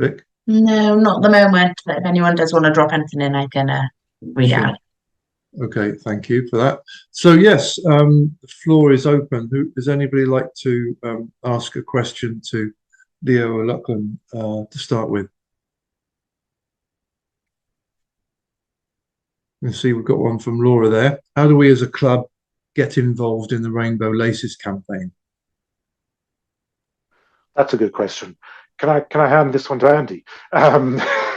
Vic? No, not at the moment, but if anyone does want to drop anything in, I can read out. Okay, thank you for that. So yes, the floor is open. Does anybody like to ask a question to Leo or Lachlan to start with? You see, we've got one from Laura there. How do we as a club get involved in the Rainbow Laces campaign? That's a good question. Can I hand this one to Andy?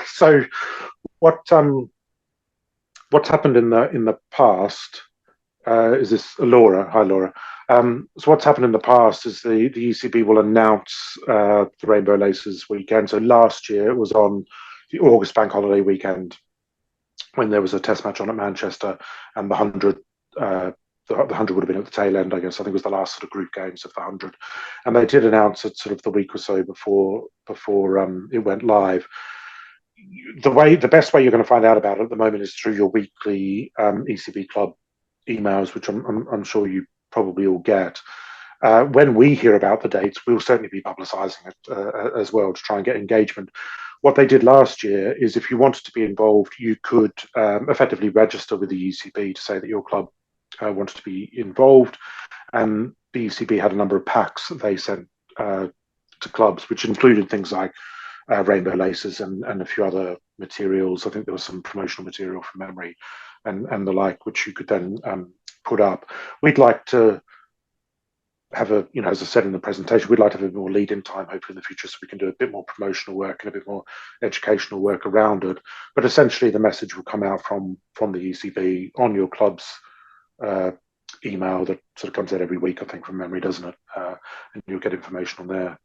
So what's happened in the past is this Laura? Hi, Laura. So what's happened in the past is the ECB will announce the Rainbow Laces weekend. So last year it was on the August bank holiday weekend when there was a test match on at Manchester, and the 100 would have been at the tail end, I guess. I think it was the last sort of group games of the 100, and they did announce it sort of the week or so before it went live. The best way you're going to find out about it at the moment is through your weekly ECB club emails, which I'm sure you probably all get. When we hear about the dates, we'll certainly be publicising it as well to try and get engagement. What they did last year is, if you wanted to be involved, you could effectively register with the ECB to say that your club wanted to be involved, and the ECB had a number of packs that they sent to clubs, which included things like rainbow laces and a few other materials. I think there was some promotional material from memory and the like, which you could then put up. We'd like to have a, as I said in the presentation, we'd like to have a bit more lead-in time, hopefully in the future, so we can do a bit more promotional work and a bit more educational work around it. But essentially, the message will come out from the ECB on your club's email that sort of comes out every week, I think, from memory, doesn't it? And you'll get information on there.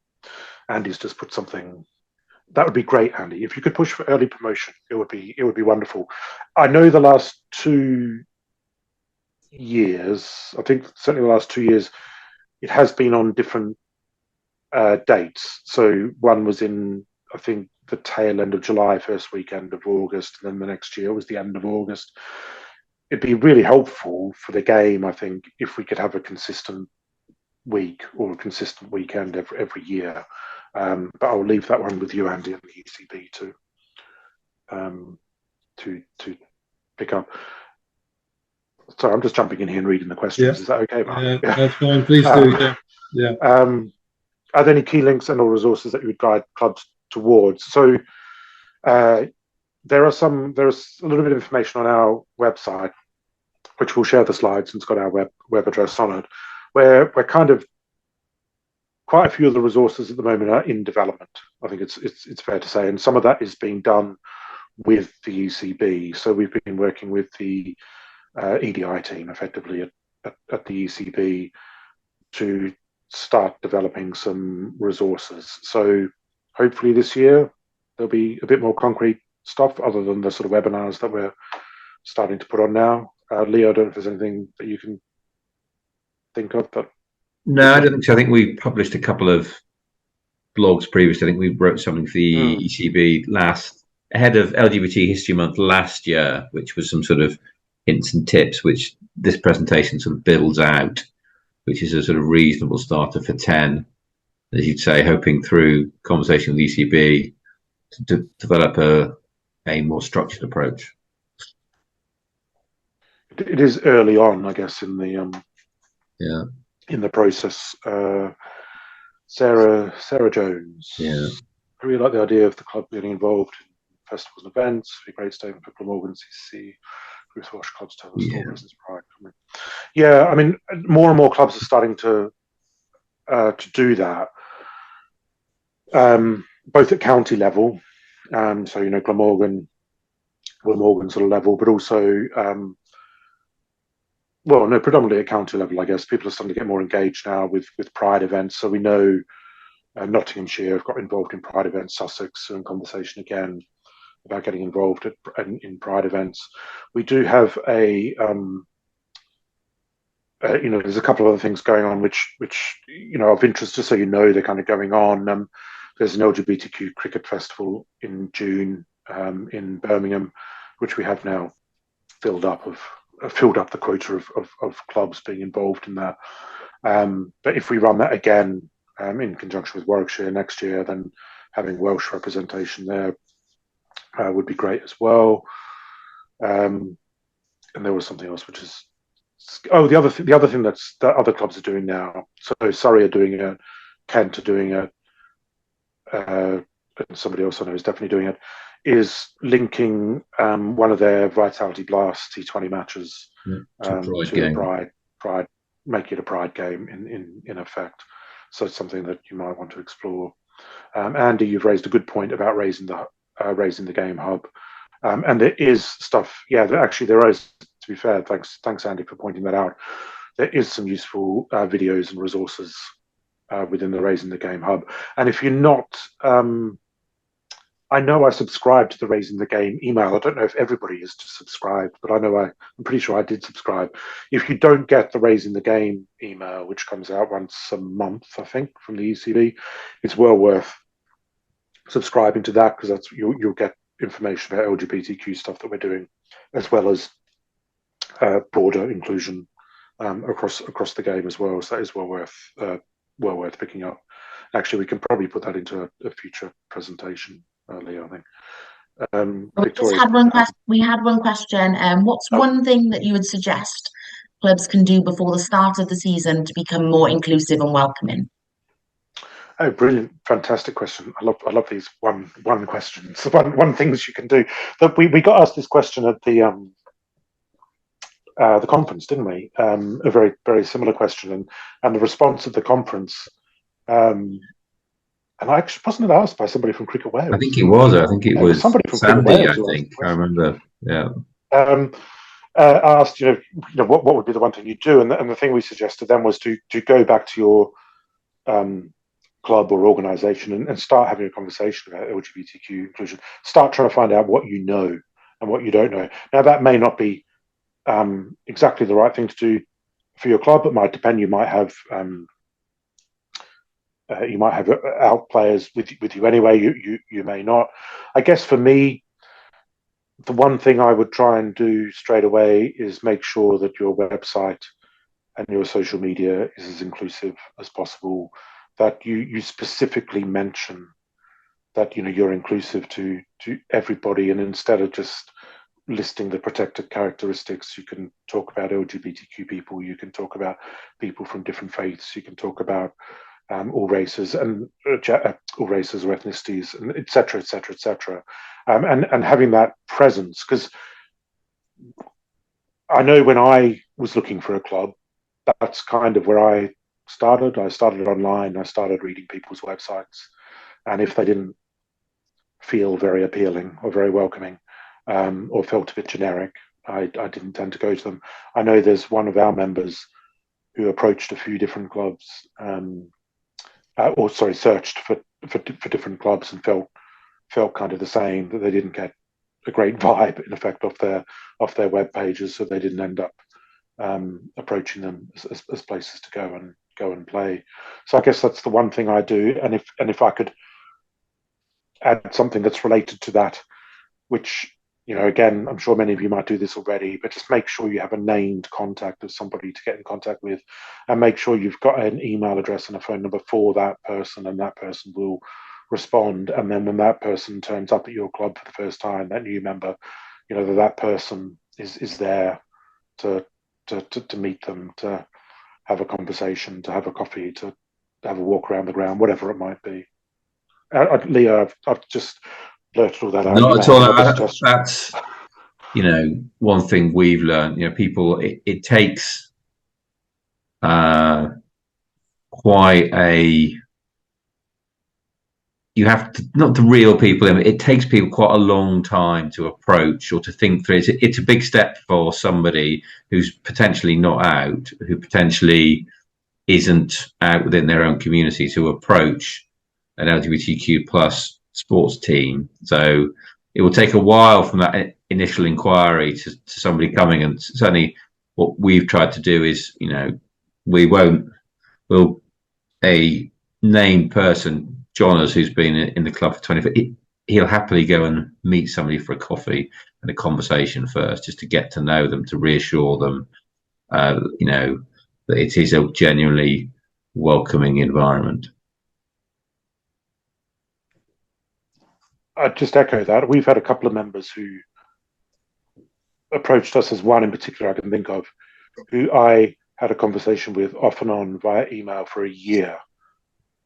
Andy's just put something. That would be great, Andy. If you could push for early promotion, it would be wonderful. I know the last 2 years, I think certainly the last 2 years, it has been on different dates. So one was in, I think, the tail end of July, first weekend of August, and then the next year was the end of August. It'd be really helpful for the game, I think, if we could have a consistent week or a consistent weekend every year. But I'll leave that one with you, Andy, and the ECB to pick up. Sorry, I'm just jumping in here and reading the questions. Yeah. Is that okay, Mark? Yeah, that's fine. Please do. Yeah. Are there any key links and or resources that you would guide clubs towards? So there's a little bit of information on our website, which we'll share the slides, and it's got our web address on it, where we're kind of quite a few of the resources at the moment are in development. I think it's fair to say, and some of that is being done with the ECB. So we've been working with the EDI team effectively at the ECB to start developing some resources. So hopefully this year there'll be a bit more concrete stuff other than the sort of webinars that we're starting to put on now. Leo, I don't know if there's anything that you can think of. But no, I don't think so. I think we published a couple of blogs previously. I think we wrote something for the ECB ahead of LGBT History Month last year, which was some sort of hints and tips, which this presentation sort of builds out, which is a sort of reasonable starter for 10, as you'd say, hoping through conversation with ECB to develop a more structured approach. It is early on, I guess, in the in the process. Sarah Jones. Yeah. I really like the idea of the club getting involved in festivals and events. It'd be a great statement for Glamorgan CC. Ruth Walsh clubs tell the story business pride. Yeah, I mean, more and more clubs are starting to do that, both at county level, so Glamorgan sort of level, but also predominantly at county level. I guess people are starting to get more engaged now with pride events. So we know Nottinghamshire have got involved in pride events. Sussex are in conversation again about getting involved in pride events. We do have there's a couple of other things going on which of interest, just so they're kind of going on. There's an LGBTQ cricket festival in June in Birmingham, which we have now filled up the quota of clubs being involved in that. But if we run that again in conjunction with Warwickshire next year, then having Welsh representation there would be great as well. And there was something else, which is the other thing that other clubs are doing now. So Surrey are doing it, Kent are doing it, and somebody else I know is definitely doing it. Is linking one of their Vitality Blast T20 matches to a pride, make it a pride game in effect. So it's something that you might want to explore. Andy, you've raised a good point about raising the game hub, and there is stuff. Yeah, actually there is. To be fair, thanks Andy for pointing that out. There is some useful videos and resources within the Raising the Game hub. And if you're not, I know I subscribed to the Raising the Game email. I don't know if everybody is subscribed, but I'm pretty sure I did subscribe. If you don't get the Raising the Game email, which comes out once a month, I think, from the ECB, it's well worth subscribing to that, because you'll get information about LGBTQ stuff that we're doing, as well as broader inclusion across the game as well. So that is well worth picking up. Actually, we can probably put that into a future presentation, Leo, I think. We had one question. What's one thing that you would suggest clubs can do before the start of the season to become more inclusive and welcoming? Oh, brilliant! Fantastic question. I love these one questions. One things you can do. But we got asked this question at the conference, didn't we? A very, very similar question, and the response of the conference. And I actually wasn't asked by somebody from Cricket Wales. I think it was. I think it was somebody from Sandy. Cricket Wales, I think I remember. Yeah. Asked, what would be the one thing you do, and the thing we suggested then was to go back to your club or organisation and start having a conversation about LGBTQ inclusion. Start trying to find out what you know and what you don't know. Now, that may not be exactly the right thing to do for your club. It might depend. You might have out players with you anyway. You may not. I guess for me, the one thing I would try and do straight away is make sure that your website and your social media is as inclusive as possible, that you specifically mention that you're inclusive to everybody, and instead of just listing the protected characteristics, you can talk about LGBTQ people, you can talk about people from different faiths, you can talk about all races and all races or ethnicities, and etc., etc., etc., and having that presence. Because I know when I was looking for a club, that's kind of where I started. I started online. I started reading people's websites, and if they didn't feel very appealing or very welcoming, or felt a bit generic, I didn't tend to go to them. I know there's one of our members who approached a few different clubs, searched for different clubs and felt kind of the same, that they didn't get a great vibe in effect off their web pages, so they didn't end up approaching them as places to go and play. So I guess that's the one thing I do, and if I could add something that's related to that, which, again, I'm sure many of you might do this already, but just make sure you have a named contact of somebody to get in contact with, and make sure you've got an email address and a phone number for that person, and that person will respond. And then when that person turns up at your club for the first time, that new member, that person is there to meet them, to have a conversation, to have a coffee, to have a walk around the ground, whatever it might be. Leo, I've just blurted all that out. Not at all. That's one thing we've learned. People. It takes quite a. You have to, not the real people. It takes people quite a long time to approach or to think through. It's a big step for somebody who's potentially not out, who potentially isn't out within their own community, to approach an LGBTQ plus sports team. So it will take a while from that initial inquiry to somebody coming. And certainly what we've tried to do is, we'll a named person, Jonas, who's been in the club for 20, he'll happily go and meet somebody for a coffee and a conversation first, just to get to know them, to reassure them, that it is a genuinely welcoming environment. I'd just echo that. We've had a couple of members who approached us, as one in particular I can think of, who I had a conversation with off and on via email for a year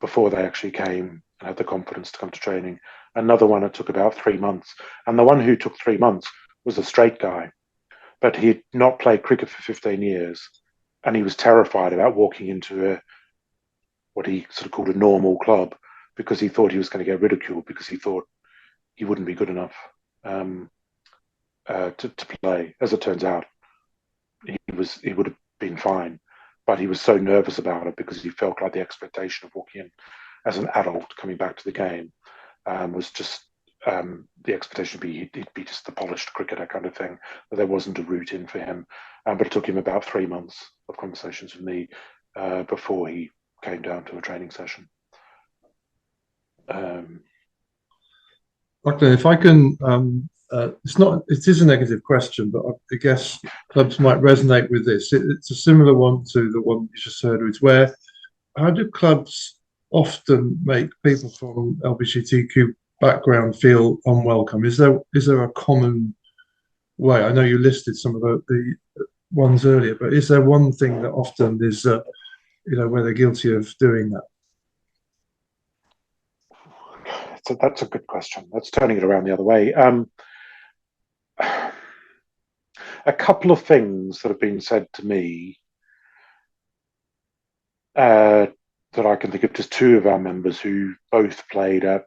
before they actually came and had the confidence to come to training. Another one, it took about 3 months. And the one who took 3 months was a straight guy, but he'd not played cricket for 15 years. And he was terrified about walking into what he sort of called a normal club, because he thought he was going to get ridiculed, because he thought he wouldn't be good enough to play. As it turns out, he would have been fine, but he was so nervous about it because he felt like the expectation of walking in as an adult coming back to the game was just the expectation would be he'd be just the polished cricketer kind of thing, that there wasn't a route in for him. But it took him about 3 months of conversations with me before he came down to a training session. Lachlan, if I can, it is a negative question, but I guess clubs might resonate with this. It's a similar one to the one you just heard, which where, how do clubs often make people from LGBTQ background feel unwelcome? Is there a common way? I know you listed some of the ones earlier, but is there one thing that often is, where they're guilty of doing that? So that's a good question. That's turning it around the other way. A couple of things that have been said to me that I can think of, just two of our members who both played at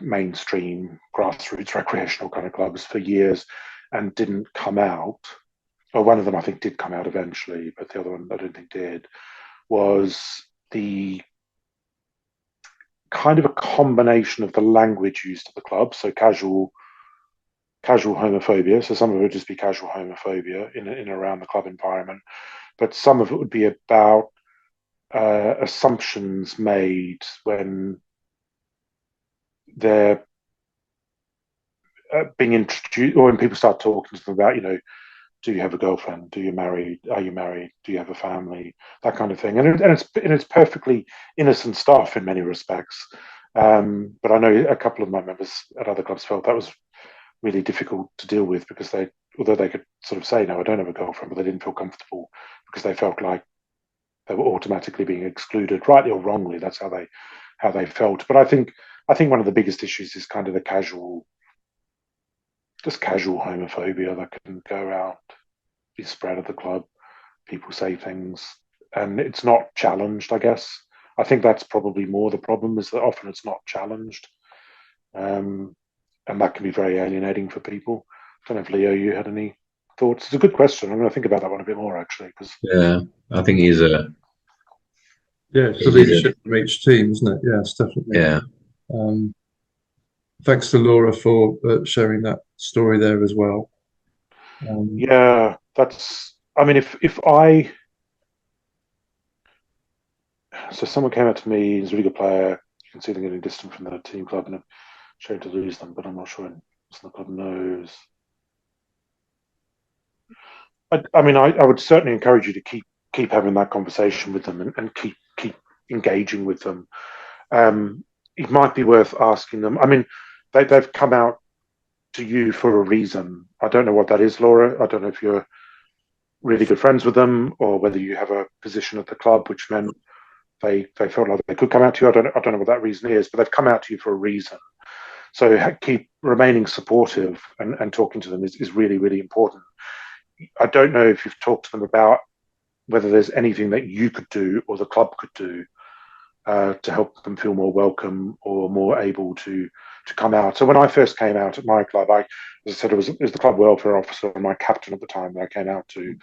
mainstream grassroots recreational kind of clubs for years and didn't come out. Well, one of them I think did come out eventually, but the other one I don't think did, was the kind of a combination of the language used at the club, so casual homophobia. So some of it would just be casual homophobia in and around the club environment, but some of it would be about assumptions made when they're being introduced, or when people start talking to them about, do you have a girlfriend? Do you married? Are you married? Do you have a family? That kind of thing. And it's perfectly innocent stuff in many respects. But I know a couple of my members at other clubs felt that was really difficult to deal with because although they could sort of say, no, I don't have a girlfriend, but they didn't feel comfortable because they felt like they were automatically being excluded, rightly or wrongly. That's how they felt. But I think one of the biggest issues is kind of the casual homophobia that can go around, be spread at the club. People say things, and it's not challenged, I guess. I think that's probably more the problem, is that often it's not challenged. And that can be very alienating for people. I don't know if, Leo, you had any thoughts? It's a good question. I'm going to think about that one a bit more, actually, because Yeah, I think he's a it's the leadership from each team, isn't it? Yes, definitely. yeah. Thanks to Laura for sharing that story there as well. Yeah, that's. I mean, so someone came up to me, he's a really good player. You can see them getting distant from the team club, and I'm trying to lose them, but I'm not sure the club knows. I mean, I would certainly encourage you to keep having that conversation with them and keep engaging with them. It might be worth asking them. I mean, they've come out to you for a reason. I don't know what that is, Laura. I don't know if you're really good friends with them or whether you have a position at the club which meant they felt like they could come out to you. I don't know what that reason is, but they've come out to you for a reason. So keep remaining supportive and talking to them is really, really important. I don't know if you've talked to them about whether there's anything that you could do or the club could do to help them feel more welcome or more able to come out. So when I first came out at my club, as I said, it was the club welfare officer and my captain at the time that I came out to,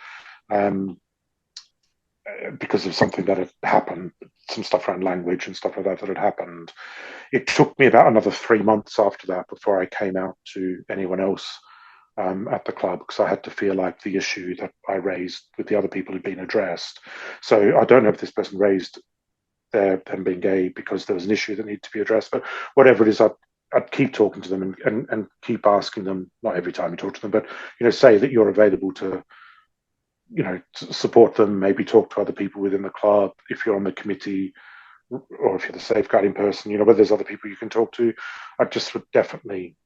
because of something that had happened, some stuff around language and stuff like that had happened. It took me about another 3 months after that before I came out to anyone else at the club, because I had to feel like the issue that I raised with the other people had been addressed. So I don't know if this person raised them being gay because there was an issue that needed to be addressed, but whatever it is, I'd keep talking to them and keep asking them, not every time you talk to them, but say that you're available to support them, maybe talk to other people within the club if you're on the committee, or if you're the safeguarding person, whether there's other people you can talk to. I just would definitely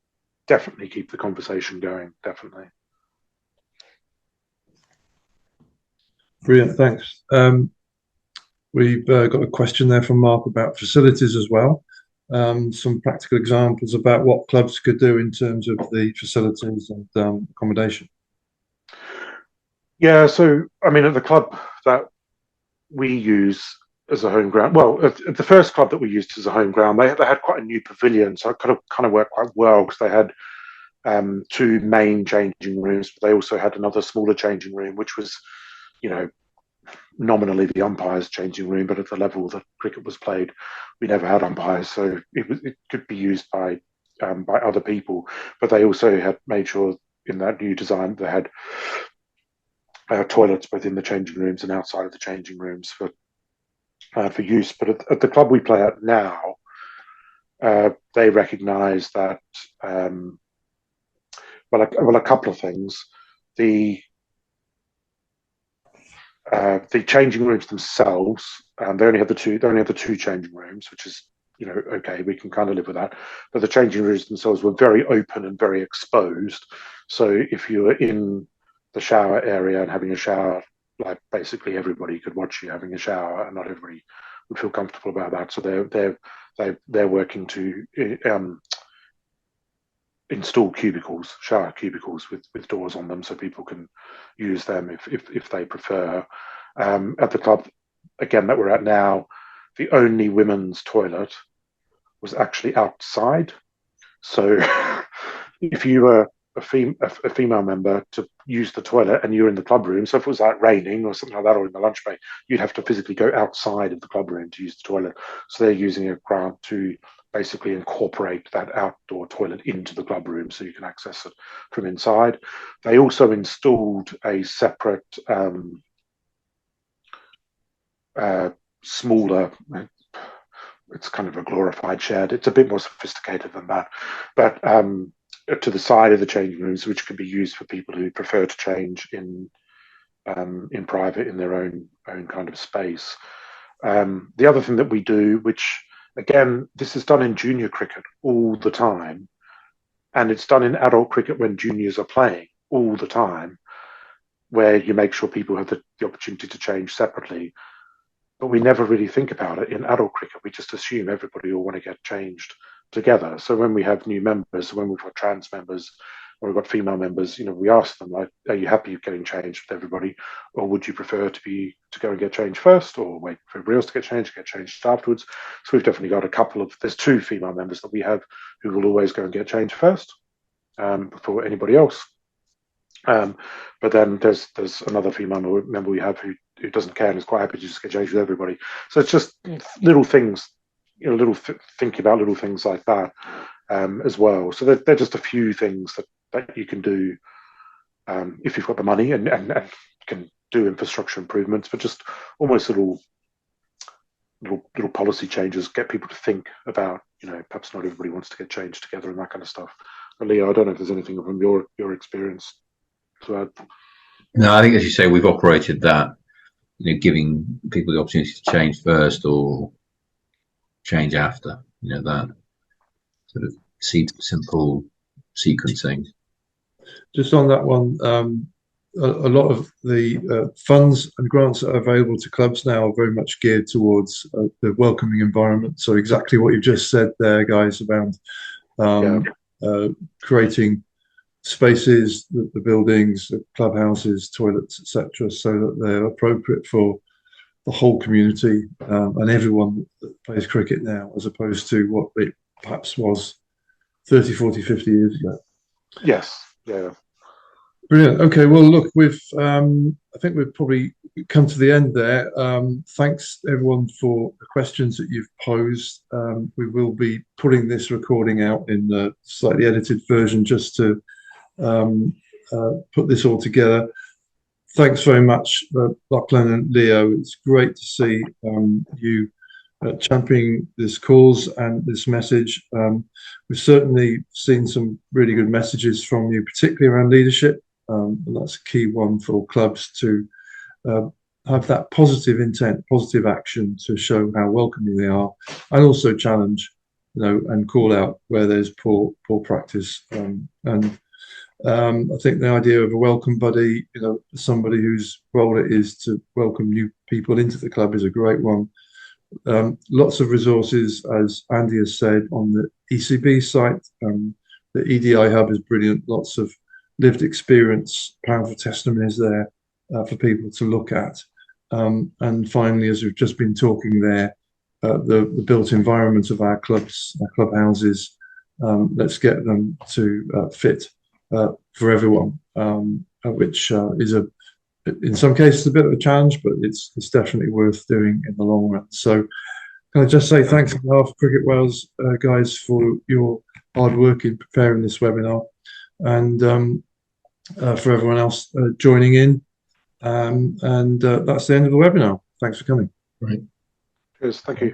keep the conversation going. Definitely. Brilliant, thanks. We've got a question there from Mark about facilities as well. Some practical examples about what clubs could do in terms of the facilities and accommodation. Yeah, so I mean, at the club that we use as a home ground, well, at the first club that we used as a home ground, they had quite a new pavilion, so it kind of worked quite well because they had 2 main changing rooms, but they also had another smaller changing room, which was, nominally the umpires' changing room, but at the level that cricket was played, we never had umpires, so it could be used by other people. But they also had made sure in that new design they had toilets both in the changing rooms and outside of the changing rooms for use. But at the club we play at now, they recognise that a couple of things. The changing rooms themselves, they only have the two changing rooms, which is okay, we can kind of live with that. But the changing rooms themselves were very open and very exposed. So if you were in the shower area and having a shower, like basically everybody could watch you having a shower, and not everybody would feel comfortable about that. So they're working to install shower cubicles with doors on them, so people can use them if they prefer. At the club, again, that we're at now, the only women's toilet was actually outside. So if you were a female member to use the toilet and you're in the club room, so if it was like raining or something like that, or in the lunch break, you'd have to physically go outside of the club room to use the toilet. So they're using a grant to basically incorporate that outdoor toilet into the club room so you can access it from inside. They also installed a separate smaller, it's kind of a glorified shed. It's a bit more sophisticated than that, but to the side of the changing rooms, which could be used for people who prefer to change in private, in their own kind of space. The other thing that we do, which again, this is done in junior cricket all the time, and it's done in adult cricket when juniors are playing all the time, where you make sure people have the opportunity to change separately. But we never really think about it in adult cricket. We just assume everybody will want to get changed together. So when we have new members, when we've got trans members, or we've got female members, we ask them, like, are you happy getting changed with everybody, or would you prefer to go and get changed first, or wait for everybody else to get changed afterwards? So we've definitely got there's 2 female members that we have who will always go and get changed first before anybody else. But then there's another female member we have who doesn't care and is quite happy to just get changed with everybody. So it's just little things, thinking about little things like that as well. So they're just a few things that you can do if you've got the money and can do infrastructure improvements, but just almost little policy changes, get people to think about, perhaps not everybody wants to get changed together and that kind of stuff. But Leo, I don't know if there's anything from your experience to add. No, I think, as you say, we've operated that, giving people the opportunity to change first or change after, that sort of simple sequencing. Just on that one, a lot of the funds and grants that are available to clubs now are very much geared towards the welcoming environment. So exactly what you've just said there, guys, about creating spaces, the buildings, the clubhouses, toilets, etc., so that they're appropriate for the whole community and everyone that plays cricket now, as opposed to what it perhaps was 30, 40, 50 years ago. Yes, yeah. Brilliant. Okay, well, look, I think we've probably come to the end there. Thanks, everyone, for the questions that you've posed. We will be putting this recording out in the slightly edited version just to put this all together. Thanks very much, Lachlan and Leo. It's great to see you championing this cause and this message. We've certainly seen some really good messages from you, particularly around leadership. And that's a key one for clubs to have that positive intent, positive action to show how welcoming they are, and also challenge, and call out where there's poor practice. I think the idea of a welcome buddy, somebody whose role it is to welcome new people into the club, is a great one. Lots of resources, as Andy has said, on the ECB site. The EDI hub is brilliant. Lots of lived experience, powerful testimonies there for people to look at. And finally, as we've just been talking there, the built environment of our clubs, our clubhouses, let's get them to fit for everyone, which is in some cases a bit of a challenge, but it's definitely worth doing in the long run. So can I just say thanks on behalf of Cricket Wales, guys, for your hard work in preparing this webinar, and for everyone else joining in. And that's the end of the webinar. Thanks for coming. Right. Cheers. Thank you.